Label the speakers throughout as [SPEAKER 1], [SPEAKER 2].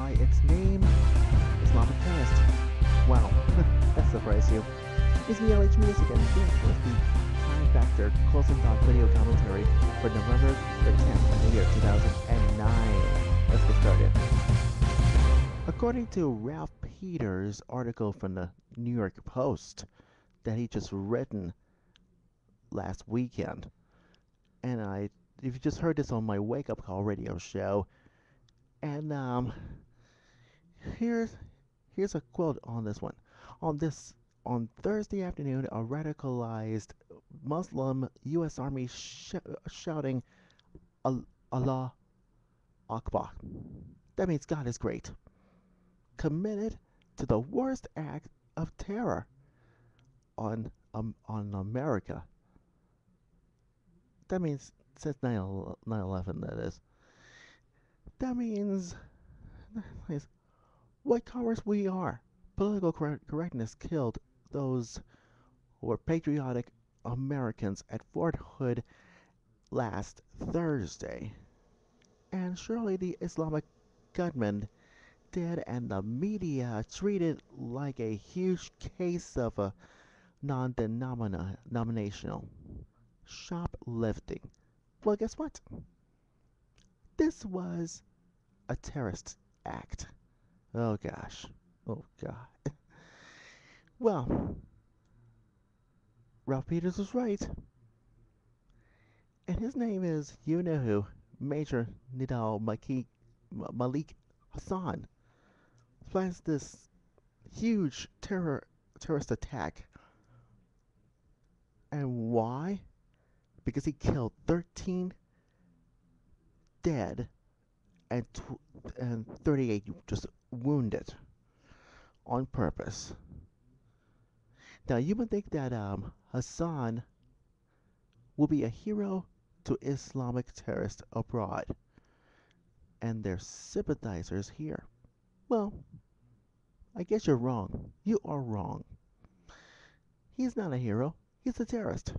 [SPEAKER 1] by its name, Islamic terrorist. Wow, that surprised you. It's me, LHMusic, and this was the TimeFactor closing thought video commentary for November the 10th of the year 2009. Let's get started. According to Ralph Peters' article from the New York Post that he just written last weekend, and if you just heard this on my wake up call radio show, and here's a quote on this one. On Thursday afternoon, a radicalized Muslim U.S. Army shouting Allah Akbar. That means God is great. Committed to the worst act of terror on America. That means since 9/11, that is. That means what colors we are. Political correctness killed those who were patriotic Americans at Fort Hood last Thursday. And surely the Islamic gunmen did, and the media treated like a huge case of a non-denominational shoplifting. Well, guess what? This was a terrorist act. Oh gosh. Oh god. Well, Ralph Peters was right. And his name is, you know who, Major Nidal Malik Hassan. Plans this huge terrorist attack. And why? Because he killed 13 dead and 38 just wounded on purpose. Now you would think that Hassan will be a hero to Islamic terrorists abroad and their sympathizers here. Well, I guess you're wrong. You are wrong. He's not a hero. He's a terrorist.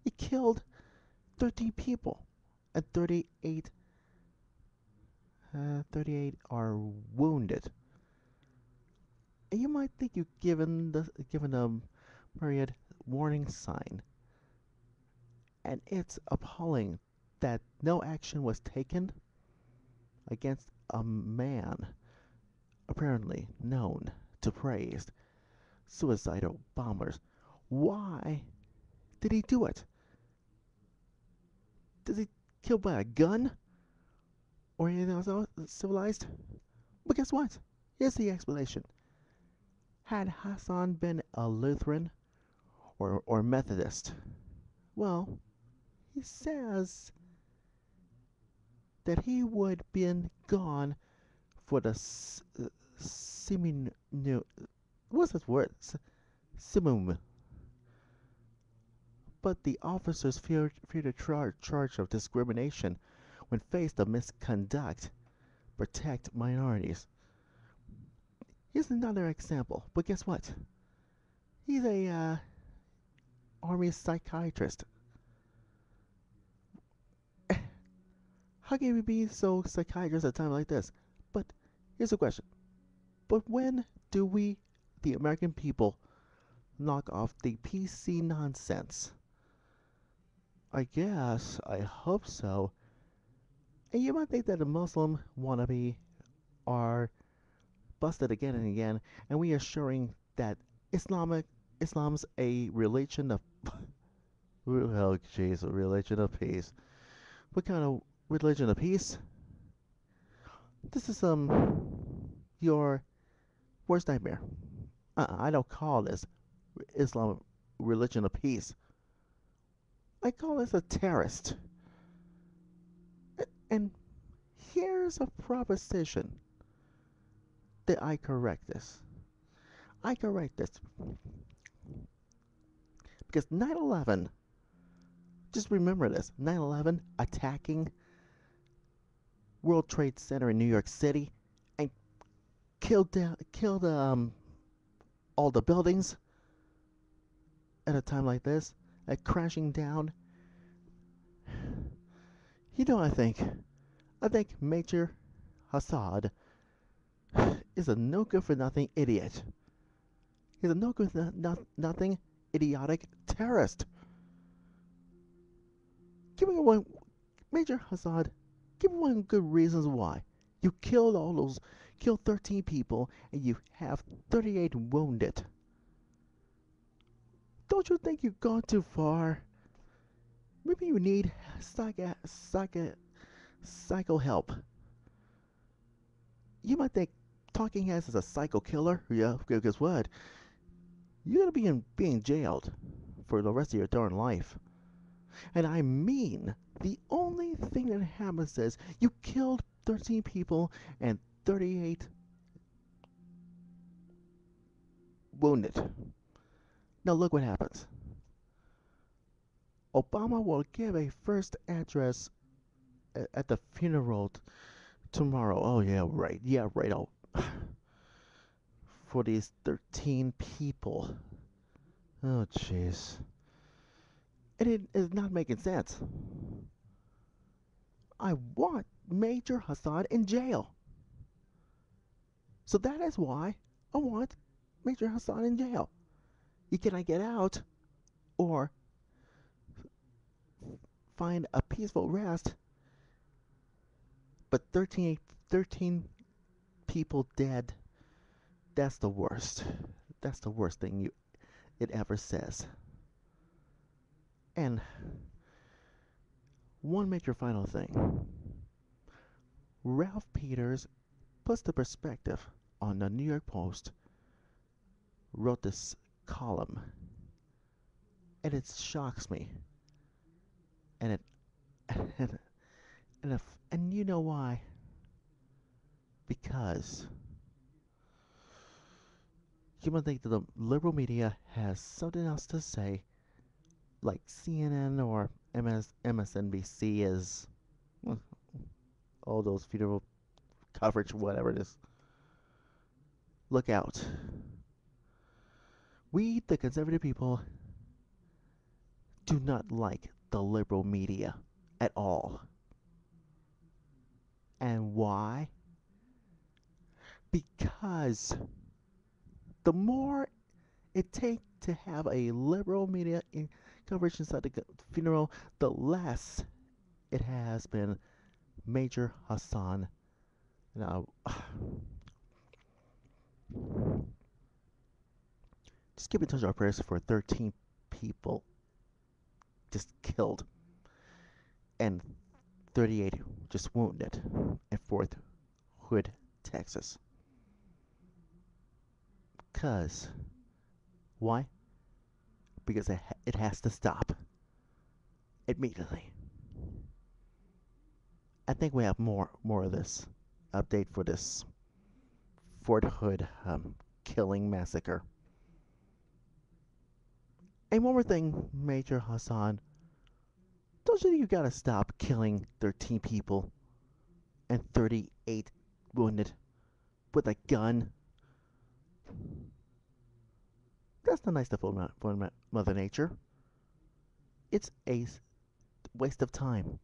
[SPEAKER 1] He killed 13 people, and 38 are wounded. And you might think you've given them myriad warning sign, and it's appalling that no action was taken against a man apparently known to praise suicidal bombers. Why did he do it? Does he kill by a gun? Or anything else civilized? But guess what? Here's the explanation. Had Hassan been a Lutheran or Methodist, well, he says that he would been gone for the what's this word? Simum. But the officers feared a charge of discrimination when faced with misconduct. Protect minorities. Here's another example, but guess what? He's a army psychiatrist. How can we be so psychiatrist at a time like this? But here's the question. But when do we, the American people, knock off the PC nonsense? I guess, I hope so. And you might think that a Muslim wannabe are busted again and again, and we are showing that Islam's a religion of oh jeez, a religion of peace. What kind of religion of peace? This is your worst nightmare. I don't call this Islam religion of peace. I call this a terrorist. And here's a proposition that I correct this. I correct this because 9/11, just remember this, 9/11 attacking World Trade Center in New York City and killed all the buildings at a time like this, crashing down. You know, I think Major Assad is a no good for nothing idiot. He's a no good for nothing idiotic terrorist. Give me one, Major Hassad. Give me one good reasons why you killed 13 people, and you have 38 wounded. Don't you think you've gone too far? Maybe you need psycho help. You might think Talking Heads is a psycho killer. Yeah, guess what? You're gonna being jailed for the rest of your darn life. And I mean, the only thing that happens is you killed 13 people and 38 wounded. Now look what happens. Obama will give a first address at the funeral tomorrow. Oh yeah, right. Yeah, right. Oh, for these 13 people. Oh jeez. And it is not making sense. I want Major Hassad in jail. So that is why I want Major Hassad in jail. He cannot get out or find a peaceful rest. But 13 people dead, that's the worst. That's the worst thing it ever says. And one major final thing. Ralph Peters puts the perspective on the New York Post, wrote this column, and it shocks me. And and you know why? Because you might think that the liberal media has something else to say, like CNN or MSNBC is all those funeral coverage, whatever it is. Look out. We, the conservative people, do not like the liberal media at all. And why? Because the more it takes to have a liberal media coverage inside the funeral, the less it has been Major Hassan. Now, just keep in touch our prayers for 13 people just killed and 38 just wounded in Fort Hood, Texas. Why? Because it has to stop immediately. I think we have more of this update for this Fort Hood killing massacre. And one more thing, Major Hassan. Don't you think you gotta stop killing 13 people and 38 wounded with a gun? That's not nice to for Mother Nature. It's a waste of time.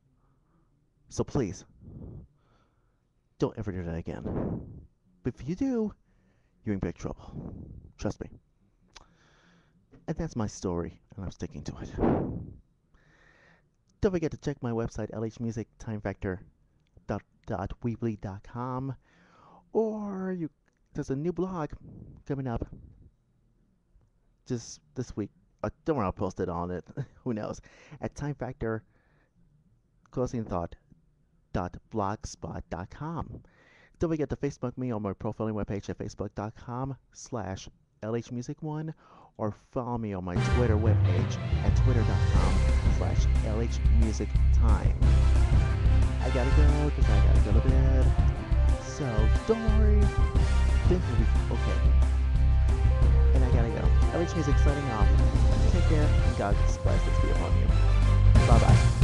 [SPEAKER 1] So please, don't ever do that again. But if you do, you're in big trouble. Trust me. And that's my story, and I'm sticking to it. Don't forget to check my website, LHMusic, TimeFactor.weebly.com, or there's a new blog coming up just this week. Don't worry, I'll post it on it. Who knows? At TimeFactor, closingthought.blogspot.com. Don't forget to Facebook me on my profiling webpage at facebook.com/LHMusic1, or follow me on my Twitter webpage at twitter.com/LHMusicTime. I gotta go because I gotta go to bed. So don't worry, things will be okay. And I gotta go. LHMusic signing off. Take care, and God's blessings be upon you. Bye bye.